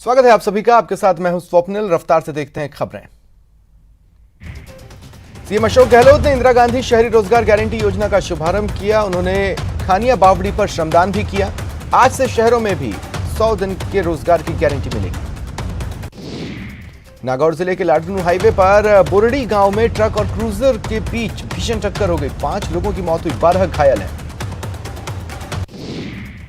स्वागत है आप सभी का। आपके साथ मैं हूं स्वप्निल। रफ्तार से देखते हैं खबरें। सीएम अशोक गहलोत ने इंदिरा गांधी शहरी रोजगार गारंटी योजना का शुभारंभ किया। उन्होंने खानिया बावड़ी पर श्रमदान भी किया। आज से शहरों में भी 100 दिन के रोजगार की गारंटी मिलेगी। नागौर जिले के लाडनू हाईवे पर बोरडी गांव में ट्रक और क्रूजर के बीच भीषण टक्कर हो गई। 5 लोगों की मौत हुई, 12 घायल हैं।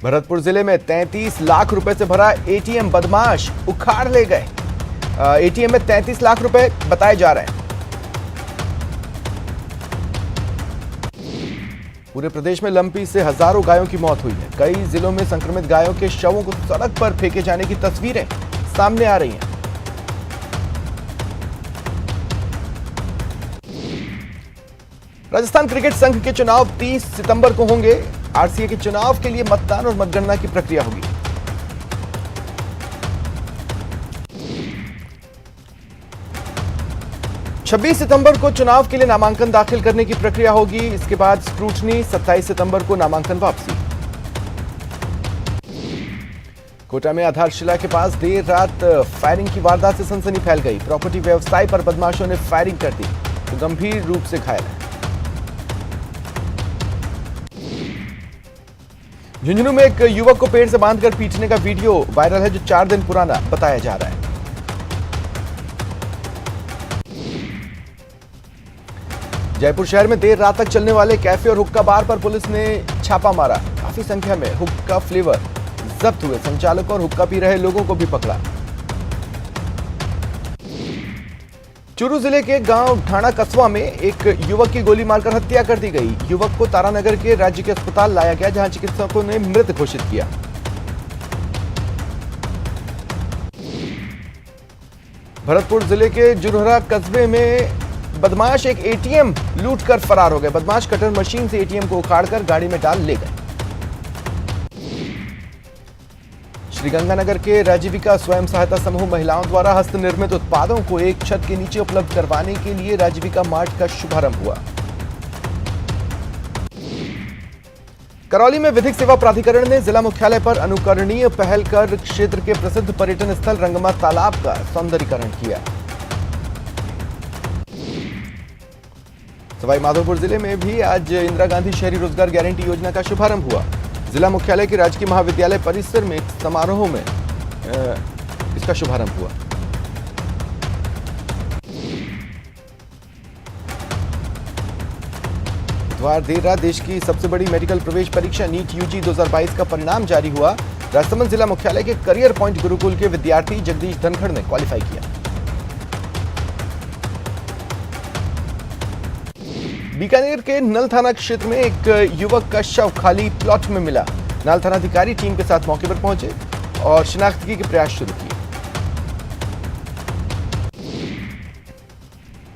भरतपुर जिले में 33 लाख रुपए से भरा एटीएम बदमाश उखाड़ ले गए। एटीएम में 33 लाख रुपए बताए जा रहे हैं। पूरे प्रदेश में लंपी से हजारों गायों की मौत हुई है। कई जिलों में संक्रमित गायों के शवों को सड़क पर फेंके जाने की तस्वीरें सामने आ रही हैं। राजस्थान क्रिकेट संघ के चुनाव 30 सितंबर को होंगे। आरसीए के चुनाव के लिए मतदान और मतगणना की प्रक्रिया होगी। छब्बीस सितंबर को चुनाव के लिए नामांकन दाखिल करने की प्रक्रिया होगी। इसके बाद स्क्रूटनी। 27 सितंबर को नामांकन वापसी। कोटा में आधारशिला के पास देर रात फायरिंग की वारदात से सनसनी फैल गई। प्रॉपर्टी व्यवसाय पर बदमाशों ने फायरिंग कर दी तो गंभीर रूप से घायल है। झुंझुनू में एक युवक को पेड़ से बांधकर पीटने का वीडियो वायरल है, जो 4 दिन पुराना बताया जा रहा है। जयपुर शहर में देर रात तक चलने वाले कैफे और हुक्का बार पर पुलिस ने छापा मारा। काफी संख्या में हुक्का फ्लेवर जब्त हुए। संचालकों और हुक्का पी रहे लोगों को भी पकड़ा। चूरू जिले के गांव ढाणा कस्बा में एक युवक की गोली मारकर हत्या कर दी गई। युवक को तारानगर के राज्य के अस्पताल लाया गया, जहां चिकित्सकों ने मृत घोषित किया। भरतपुर जिले के जुरहरा कस्बे में बदमाश एक एटीएम लूटकर फरार हो गए। बदमाश कटर मशीन से एटीएम को उखाड़कर गाड़ी में डाल ले गए। श्रीगंगानगर के राजीविका स्वयं सहायता समूह महिलाओं द्वारा हस्तनिर्मित उत्पादों को एक छत के नीचे उपलब्ध करवाने के लिए राजीविका मार्ट का शुभारंभ हुआ। करौली में विधिक सेवा प्राधिकरण ने जिला मुख्यालय पर अनुकरणीय पहल कर क्षेत्र के प्रसिद्ध पर्यटन स्थल रंगमा तालाब का सौंदर्यीकरण किया। सवाई माधोपुर जिले में भी आज इंदिरा गांधी शहरी रोजगार गारंटी योजना का शुभारंभ हुआ। जिला मुख्यालय के राजकीय महाविद्यालय परिसर में एक समारोह में इसका शुभारंभ हुआ। बुधवार देर रात देश की सबसे बड़ी मेडिकल प्रवेश परीक्षा नीट यूजी 2022 का परिणाम जारी हुआ। राजसमंद जिला मुख्यालय के करियर पॉइंट गुरुकुल के विद्यार्थी जगदीश धनखड़ ने क्वालिफाई किया। बीकानेर के नल थाना क्षेत्र में एक युवक का शव खाली प्लॉट में मिला। नल थानाधिकारी टीम के साथ मौके पर पहुंचे और शिनाख्तगी के प्रयास शुरू किए।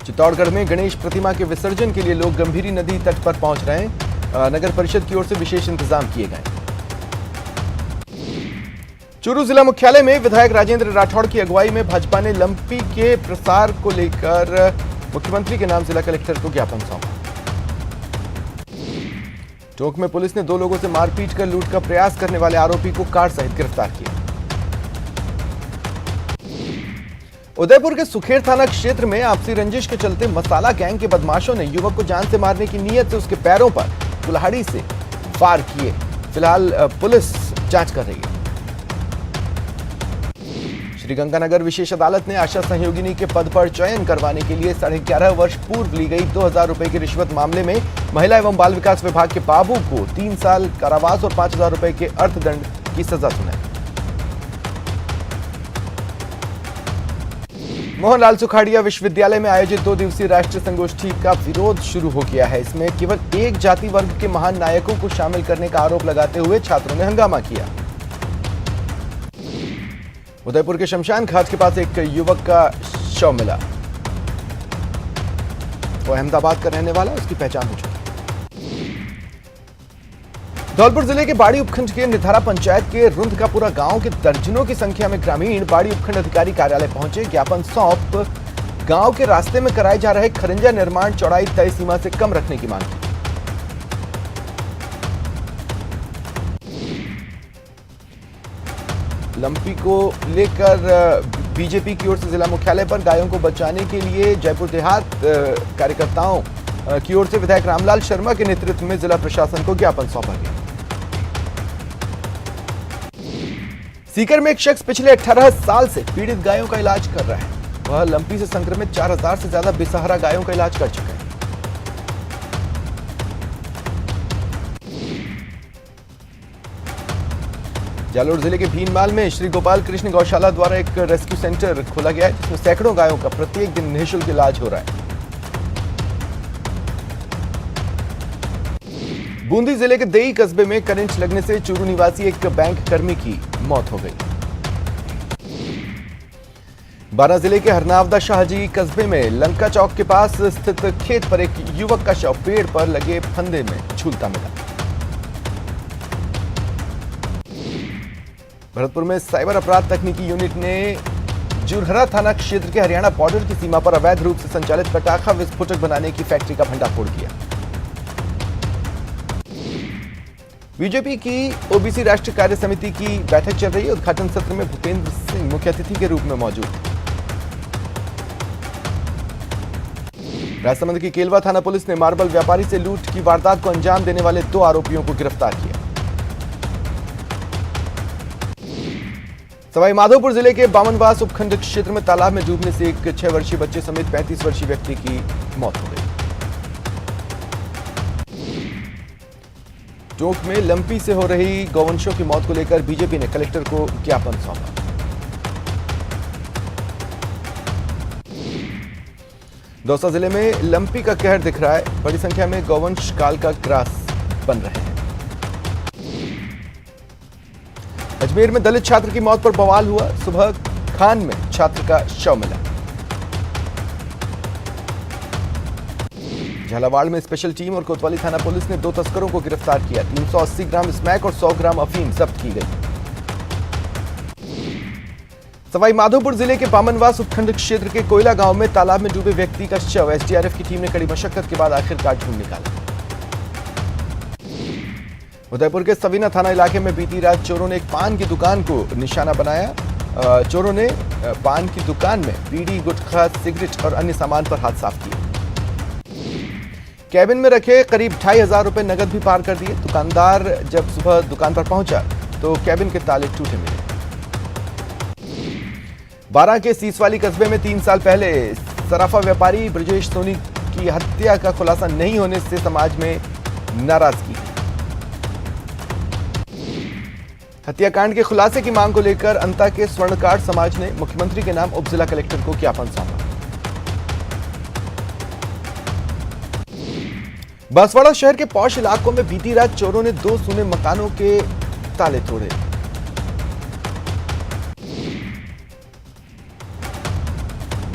चित्तौड़गढ़ में गणेश प्रतिमा के विसर्जन के लिए लोग गंभीरी नदी तट पर पहुंच रहे हैं। नगर परिषद की ओर से विशेष इंतजाम किए गए। चूरू जिला मुख्यालय में विधायक राजेंद्र राठौड़ की अगुवाई में भाजपा ने लंपी के प्रसार को लेकर मुख्यमंत्री के नाम जिला कलेक्टर को ज्ञापन सौंपा। टोंक में पुलिस ने 2 लोगों से मारपीट कर लूट का प्रयास करने वाले आरोपी को कार सहित गिरफ्तार किया। उदयपुर के सुखेर थाना क्षेत्र में आपसी रंजिश के चलते मसाला गैंग के बदमाशों ने युवक को जान से मारने की नीयत से उसके पैरों पर कुल्हाड़ी से वार किए। फिलहाल पुलिस जांच कर रही है। श्रीगंगानगर विशेष अदालत ने आशा सहयोगिनी के पद पर चयन करवाने के लिए 11.5 वर्ष पूर्व ली गई 2000 रुपए की रिश्वत मामले में महिला एवं बाल विकास विभाग के बाबू को 3 साल कारावास और 5000 रुपए के अर्थदंड की सजा सुनाई। मोहनलाल सुखाड़िया विश्वविद्यालय में आयोजित 2 दिवसीय राष्ट्रीय संगोष्ठी का विरोध शुरू हो गया है। इसमें केवल एक जाति वर्ग के महान नायकों को शामिल करने का आरोप लगाते हुए छात्रों ने हंगामा किया। उदयपुर के शमशान घाट के पास एक युवक का शव मिला। वो अहमदाबाद का रहने वाला, उसकी पहचान हो चुकी। धौलपुर जिले के बाड़ी उपखंड के निधारा पंचायत के रुंधकापुरा गांव के दर्जनों की संख्या में ग्रामीण बाड़ी उपखंड अधिकारी कार्यालय पहुंचे। ज्ञापन सौंप गांव के रास्ते में कराए जा रहे खरंजा निर्माण चौड़ाई तय सीमा से कम रखने की मांग की। लंपी को लेकर बीजेपी की ओर से जिला मुख्यालय पर गायों को बचाने के लिए जयपुर देहात कार्यकर्ताओं की ओर से विधायक रामलाल शर्मा के नेतृत्व में जिला प्रशासन को ज्ञापन सौंपा गया। सीकर में एक शख्स पिछले 18 साल से पीड़ित गायों का इलाज कर रहा है। वह लंपी से संक्रमित 4000 से ज्यादा बेसहारा गायों का इलाज कर चुके हैं। जालोर जिले के भीनमाल में श्री गोपाल कृष्ण गौशाला द्वारा एक रेस्क्यू सेंटर खोला गया है, जिसमें सैकड़ों गायों का प्रत्येक दिन निःशुल्क इलाज हो रहा है। बूंदी जिले के देई कस्बे में करंट लगने से चूरू निवासी एक बैंक कर्मी की मौत हो गई। बारां जिले के हरनावदा शाहजी कस्बे में लंका चौक के पास स्थित खेत पर एक युवक का शव पेड़ पर लगे फंदे में झूलता मिला। भरतपुर में साइबर अपराध तकनीकी यूनिट ने जुरहरा थाना क्षेत्र के हरियाणा बॉर्डर की सीमा पर अवैध रूप से संचालित पटाखा विस्फोटक बनाने की फैक्ट्री का भंडाफोड़ किया। बीजेपी की ओबीसी राष्ट्रीय कार्य समिति की बैठक चल रही है। उद्घाटन सत्र में भूपेंद्र सिंह मुख्य अतिथि के रूप में मौजूद थे। राजसमंद की केलवा थाना पुलिस ने मार्बल व्यापारी से लूट की वारदात को अंजाम देने वाले 2 आरोपियों को गिरफ्तार किया। सवाई माधोपुर जिले के बामनवास उपखंड क्षेत्र में तालाब में डूबने से एक 6 वर्षीय बच्चे समेत 35 वर्षीय व्यक्ति की मौत हो गई। टोंक में लंपी से हो रही गौवंशों की मौत को लेकर बीजेपी ने कलेक्टर को ज्ञापन सौंपा। दौसा जिले में लंपी का कहर दिख रहा है। बड़ी संख्या में गौवंश काल का ग्रास बन रहे हैं। अजमेर में दलित छात्र की मौत पर बवाल हुआ। सुबह खान में छात्र का शव मिला। झालावाड़ में स्पेशल टीम और कोतवाली थाना पुलिस ने 2 तस्करों को गिरफ्तार किया। 380 ग्राम स्मैक और 100 ग्राम अफीम जब्त की गई। सवाई माधोपुर जिले के बामनवास उपखंड क्षेत्र के कोयला गांव में तालाब में डूबे व्यक्ति का शव एसडीआरएफ की टीम ने कड़ी मशक्कत के बाद आखिरकार ढूंढ निकाला। उदयपुर के सवीना थाना इलाके में बीती रात चोरों ने एक पान की दुकान को निशाना बनाया। चोरों ने पान की दुकान में बीड़ी, गुटखा, सिगरेट और अन्य सामान पर हाथ साफ किए। कैबिन में रखे करीब 2500 रुपए नगद भी पार कर दिए। दुकानदार जब सुबह दुकान पर पहुंचा तो कैबिन के ताले टूटे मिले। बारां के सीसवाली कस्बे में 3 साल पहले सराफा व्यापारी ब्रजेश सोनी की हत्या का खुलासा नहीं होने से समाज में नाराजगी है। हत्याकांड के खुलासे की मांग को लेकर अंता के स्वर्णकार समाज ने मुख्यमंत्री के नाम उप जिला कलेक्टर को ज्ञापन सौंपा। बांसवाड़ा शहर के पौष इलाकों में बीती रात चोरों ने 2 सूने मकानों के ताले तोड़े।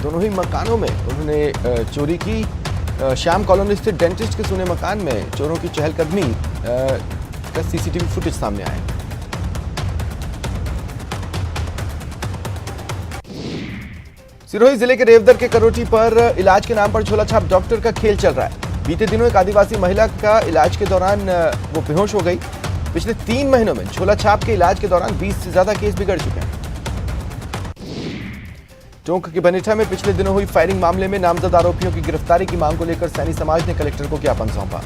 दोनों ही मकानों में उन्होंने चोरी की। श्याम कॉलोनी स्थित डेंटिस्ट के सूने मकान में चोरों की चहलकदमी का सीसीटीवी फुटेज सामने आया। सिरोही जिले के रेवदर के करोटी पर इलाज के नाम पर झोला छाप डॉक्टर का खेल चल रहा है। बीते दिनों एक आदिवासी महिला का इलाज के दौरान वो बेहोश हो गई। पिछले 3 महीनों में झोला छाप के इलाज के दौरान 20 से ज्यादा केस बिगड़ चुके हैं। टोंक के बनेठा में पिछले दिनों हुई फायरिंग मामले में नामजद आरोपियों की गिरफ्तारी की मांग को लेकर सैनी समाज ने कलेक्टर को ज्ञापन सौंपा।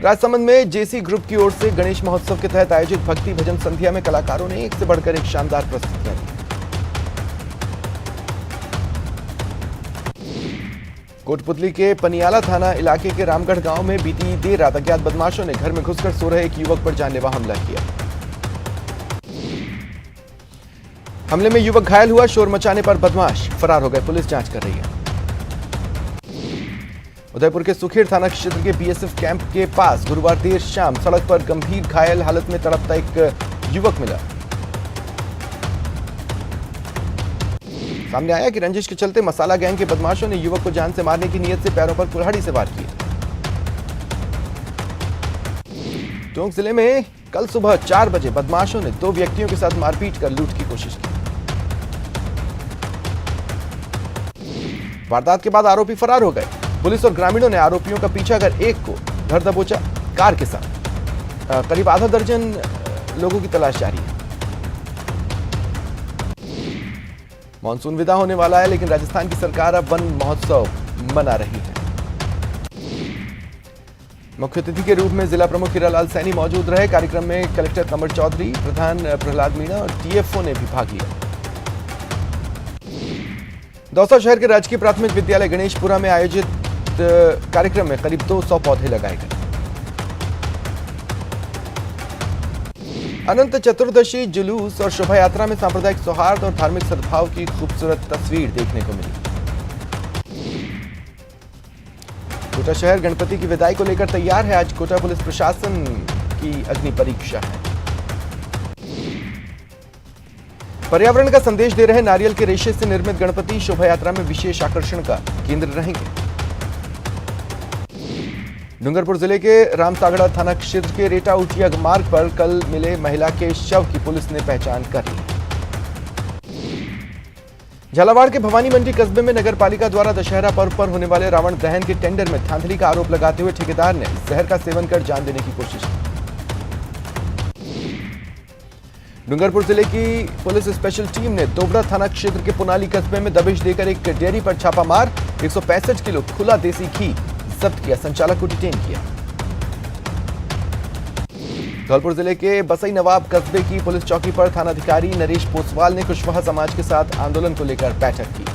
राजसमंद में जेसी ग्रुप की ओर से गणेश महोत्सव के तहत आयोजित भक्ति भजन संध्या में कलाकारों ने एक से बढ़कर एक शानदार प्रस्तुतियां दी। कोटपुतली के पनियाला थाना इलाके के रामगढ़ गांव में बीती देर रात अज्ञात बदमाशों ने घर में घुसकर सो रहे एक युवक पर जानलेवा हमला किया। हमले में युवक घायल हुआ। शोर मचाने पर बदमाश फरार हो गए। पुलिस जांच कर रही है। उदयपुर के सुखेड़ थाना क्षेत्र के बीएसएफ कैंप के पास गुरुवार देर शाम सड़क पर गंभीर घायल हालत में तड़पता एक युवक मिला। सामने आया कि रंजिश के चलते मसाला गैंग के बदमाशों ने युवक को जान से मारने की नीयत से पैरों पर कुल्हाड़ी से वार किया। टोंक जिले में कल सुबह 4 बजे बदमाशों ने 2 व्यक्तियों के साथ मारपीट कर लूट की कोशिश की। वारदात के बाद आरोपी फरार हो गए। पुलिस और ग्रामीणों ने आरोपियों का पीछा कर एक को धर दबोचा कार के साथ। करीब आधा दर्जन लोगों की तलाश जारी है। मानसून विदा होने वाला है, लेकिन राजस्थान की सरकार अब वन महोत्सव मना रही है। मुख्य अतिथि के रूप में जिला प्रमुख हीरालाल सैनी मौजूद रहे। कार्यक्रम में कलेक्टर कमर चौधरी, प्रधान प्रहलाद मीणा और टीएफओ ने भी भाग लिया। दौसा शहर के राजकीय प्राथमिक विद्यालय गणेशपुरा में आयोजित कार्यक्रम में करीब 200 पौधे लगाए गए। अनंत चतुर्दशी जुलूस और शोभा यात्रा में सांप्रदायिक सौहार्द और धार्मिक सद्भाव की खूबसूरत तस्वीर देखने को मिली। कोटा शहर गणपति की विदाई को लेकर तैयार है। आज कोटा पुलिस प्रशासन की अग्नि परीक्षा है। पर्यावरण का संदेश दे रहे नारियल के रेशे से निर्मित गणपति शोभा यात्रा में विशेष आकर्षण का केंद्र रहेंगे। डूंगरपुर जिले के रामसागड़ा थाना क्षेत्र के रेटा उटिया मार्ग पर कल मिले महिला के शव की पुलिस ने पहचान कर ली। झालावाड़ के भवानी मंडी कस्बे में नगर पालिका द्वारा दशहरा पर्व पर होने वाले रावण दहन के टेंडर में धांधली का आरोप लगाते हुए ठेकेदार ने जहर का सेवन कर जान देने की कोशिश की। डूंगरपुर जिले की पुलिस स्पेशल टीम ने दोबड़ा थाना क्षेत्र के पुनाली कस्बे में दबिश देकर एक डेयरी पर छापा मार 165 किलो खुला देसी घी जब्त किया। संचालक को डिटेन किया। धौलपुर जिले के बसई नवाब कस्बे की पुलिस चौकी पर थानाधिकारी नरेश पोसवाल ने कुशवाहा समाज के साथ आंदोलन को लेकर बैठक की।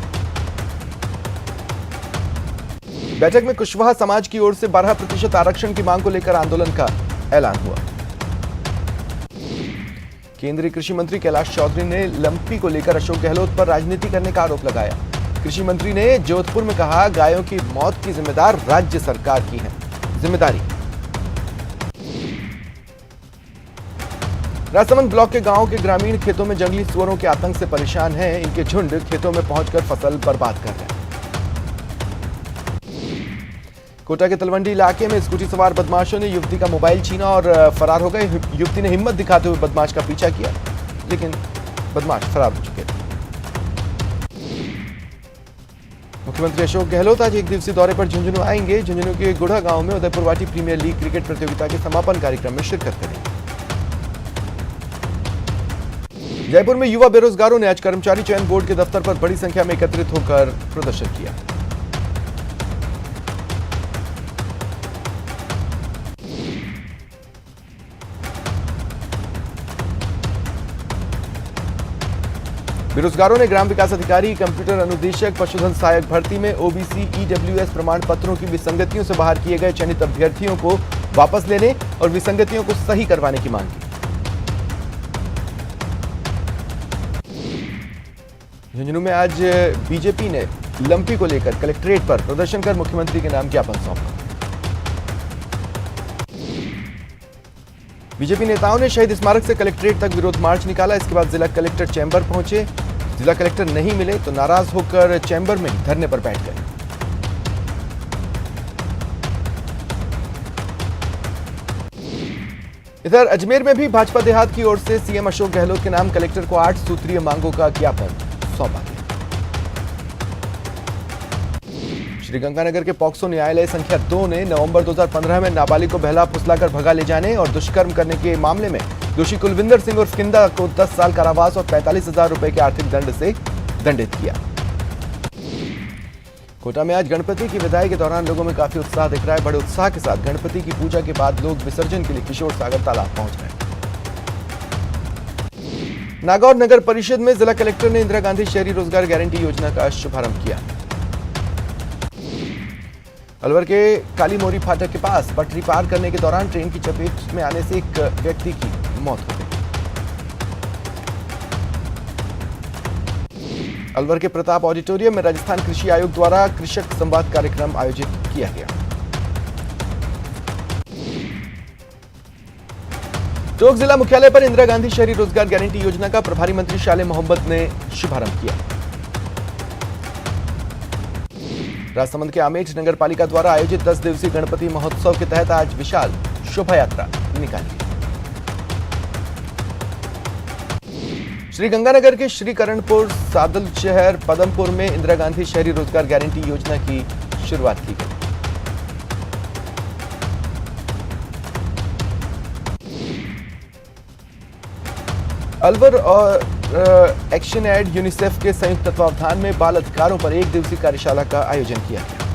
बैठक में कुशवाहा समाज की ओर से 12% आरक्षण की मांग को लेकर आंदोलन का ऐलान हुआ। केंद्रीय कृषि मंत्री कैलाश चौधरी ने लंपी को लेकर अशोक गहलोत पर राजनीति करने का आरोप लगाया। कृषि मंत्री ने जोधपुर में कहा, गायों की मौत की जिम्मेदार राज्य सरकार की है जिम्मेदारी। राजसमंद ब्लॉक के गांवों के ग्रामीण खेतों में जंगली सुअरों के आतंक से परेशान हैं। इनके झुंड खेतों में पहुंचकर फसल बर्बाद कर रहे हैं। कोटा के तलवंडी इलाके में स्कूटी सवार बदमाशों ने युवती का मोबाइल छीना और फरार हो गए। युवती ने हिम्मत दिखाते हुए बदमाश का पीछा किया, लेकिन बदमाश फरार हो चुके थे। मुख्यमंत्री अशोक गहलोत आज एक दिवसीय दौरे पर झुंझुनू आएंगे। झुंझुनू के गुढ़ा गांव में उदयपुर वाटी प्रीमियर लीग क्रिकेट प्रतियोगिता के समापन कार्यक्रम में शिरकत करेंगे। जयपुर में युवा बेरोजगारों ने आज कर्मचारी चयन बोर्ड के दफ्तर पर बड़ी संख्या में एकत्रित होकर प्रदर्शन किया। बेरोजगारों ने ग्राम विकास अधिकारी, कंप्यूटर अनुदेशक, पशुधन सहायक भर्ती में ओबीसी ईडब्ल्यूएस प्रमाण पत्रों की विसंगतियों से बाहर किए गए चयनित अभ्यर्थियों को वापस लेने और विसंगतियों को सही करवाने की मांग की। झुंझुनू में आज बीजेपी ने लंपी को लेकर कलेक्ट्रेट पर प्रदर्शन कर मुख्यमंत्री के नाम ज्ञापन सौंपा। बीजेपी नेताओं ने शहीद स्मारक से कलेक्ट्रेट तक विरोध मार्च निकाला। इसके बाद जिला कलेक्टर चैम्बर पहुंचे। जिला कलेक्टर नहीं मिले तो नाराज होकर चैम्बर में ही धरने पर बैठ गए। इधर अजमेर में भी भाजपा देहात की ओर से सीएम अशोक गहलोत के नाम कलेक्टर को 8 सूत्रीय मांगों का ज्ञापन सौंपा गया। श्रीगंगानगर के पॉक्सो न्यायालय संख्या 2 ने नवंबर 2015 में नाबालिग को बहला फुसलाकर भगा ले जाने और दुष्कर्म करने के मामले में दोषी कुलविंदर सिंह उर्फ किंदा को 10 साल कारावास और 45,000 रुपए के आर्थिक दंड से दंडित किया। कोटा में आज गणपति की विदाई के दौरान लोगों में काफी उत्साह दिख रहा है। बड़े उत्साह के साथ गणपति की पूजा के बाद लोग विसर्जन के लिए किशोर सागर तालाब पहुंच रहे हैं। नागौर नगर परिषद में जिला कलेक्टर ने इंदिरा गांधी शहरी रोजगार गारंटी योजना का शुभारंभ किया। अलवर के काली मोरी फाटक के पास पटरी पार करने के दौरान ट्रेन की चपेट में आने से एक व्यक्ति की मौत हो गई। अलवर के प्रताप ऑडिटोरियम में राजस्थान कृषि आयोग द्वारा कृषक संवाद कार्यक्रम आयोजित किया गया। टोंक जिला मुख्यालय पर इंदिरा गांधी शहरी रोजगार गारंटी योजना का प्रभारी मंत्री शाले मोहम्मद ने शुभारंभ किया। राजसमंद के आमेठ नगर पालिका द्वारा आयोजित 10 दिवसीय गणपति महोत्सव के तहत आज विशाल शोभा यात्रा निकाली गई। श्रीगंगानगर के श्रीकरणपुर, सादल शहर, पदमपुर में इंदिरा गांधी शहरी रोजगार गारंटी योजना की शुरुआत की गई। अलवर और एक्शन एड यूनिसेफ के संयुक्त तत्वावधान में बाल अधिकारों पर 1 दिवसीय कार्यशाला का आयोजन किया गया।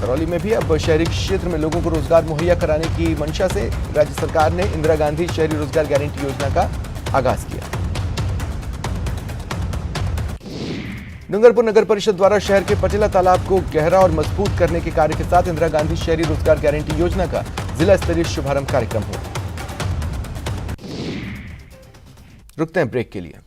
करौली में भी अब शहरी क्षेत्र में लोगों को रोजगार मुहैया कराने की मंशा से राज्य सरकार ने इंदिरा गांधी शहरी रोजगार गारंटी योजना का आगाज किया। डूंगरपुर नगर परिषद द्वारा शहर के पटेला तालाब को गहरा और मजबूत करने के कार्य के साथ इंदिरा गांधी शहरी रोजगार गारंटी योजना का जिला स्तरीय शुभारंभ कार्यक्रम हुआ। रुकते हैं ब्रेक के लिए।